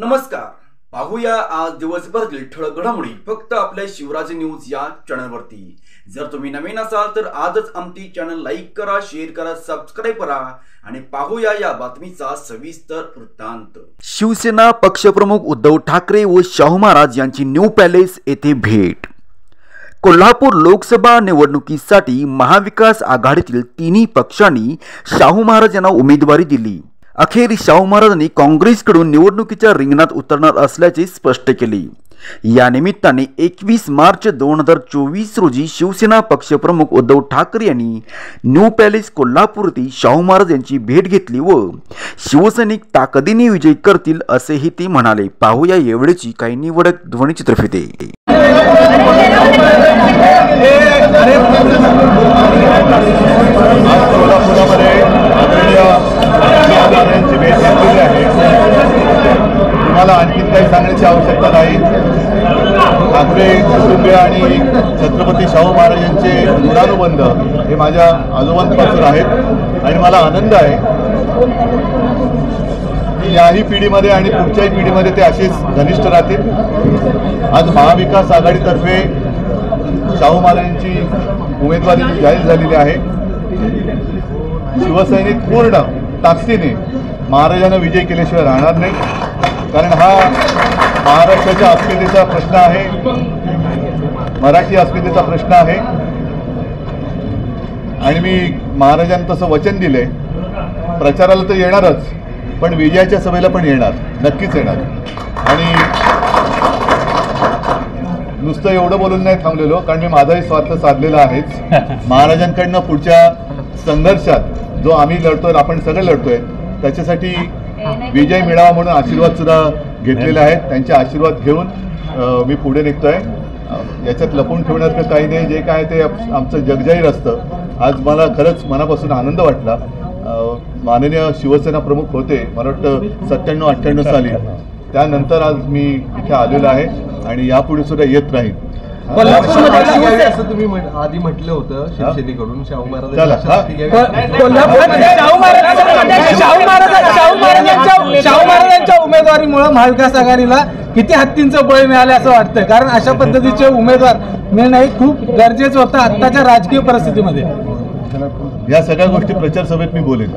नमस्कार, पाहूया आज दिवसभरातील ठळक घडामोडी फक्त आपल्या शिवराज न्यूज या चॅनलवरती। जर तुम्ही नवीन असाल तर आजच आमची चॅनल लाईक करा, शेअर करा, सबस्क्राइब करा आणि पाहूया या बातमीचा सविस्तर वृत्तांत। शिवसेना पक्षप्रमुख उद्धव ठाकरे व शाहू महाराज यांची न्यू पॅलेस येथे भेट। कोल्हापूर लोकसभा निवडणुकीसाठी महाविकास आघाडीतील तिन्ही पक्षांनी शाहू महाराज यांना उमेदवारी दिली। अखेर शाहू महाराजांनी काँग्रेसकडून निवडणुकीच्या रिंगणात उतरणार असल्याचे स्पष्ट केले। या निमित्ताने 21 मार्च 2024 रोजी शिवसेना पक्षप्रमुख उद्धव ठाकरे यांनी न्यू पॅलेस कोल्हापूर येथे शाहू महाराज यांची भेट घेतली व शिवसैनिक ताकदीने विजय करतील असेही ते म्हणाले। पाहूया एवढीची काही निवडक ध्वनिचित्रफिते। तुम्हाला आणखी काही सांगण्याची आवश्यकता नाही। ठाकरे कुटुंबीय आणि छत्रपती शाहू महाराजांचे ऋणानुबंध हे माझ्या आजोबांपासून आहेत आणि मला आनंद आहे की याही पिढीमध्ये आणि पुढच्याही पिढीमध्ये ते असेच घनिष्ठ राहतील। आज महाविकास आघाडीतर्फे शाहू महाराजांची उमेदवारी जाहीर झालेली आहे। शिवसैनिक पूर्ण ताकदीने महाराजांना विजय केल्याशिवाय राहणार नाही, कारण हा महाराष्ट्राच्या अस्मितेचा प्रश्न आहे, मराठी अस्मितेचा प्रश्न आहे आणि मी महाराजांना तसं वचन दिले, प्रचाराला तर येणारच पण विजयाच्या सभेला पण येणार, नक्कीच येणार। आणि नुसतं एवढं बोलून नाही थांबलेलो, कारण मी माझाही स्वार्थ साधलेला आहेच। महाराजांकडनं पुढच्या संघर्षात जो आम्ही लढतोय, आपण सगळे लढतोय, त्याच्यासाठी विजय मिळावा म्हणून आशीर्वाद सुद्धा घेतलेले आहेत। त्यांचे आशीर्वाद घेऊन मी पुढे निघतोय। याच्यात लपून ठेवण्याचं काही नाही, जे काय ते आमचं जगजाहीर असतं। आज मला खरंच मनापासून आनंद वाटला। माननीय शिवसेना प्रमुख होते मला वाटतं 97-98 साली, त्यानंतर आज मी इथे आलेलो आहे आणि यापुढे सुद्धा येत राहील। असं तुम्ही आधी म्हटलं होतं शिवसेनेकडून शाहू महाराजांच्या उमेदवारीमुळे महाविकास आघाडीला किती हत्तींचं बळ मिळालं असं वाटतंय? कारण अशा पद्धतीचे उमेदवार मिळणं खूप गरजेचं होतं आत्ताच्या राजकीय परिस्थितीमध्ये। या सगळ्या गोष्टी प्रचार सभेत मी बोलेन।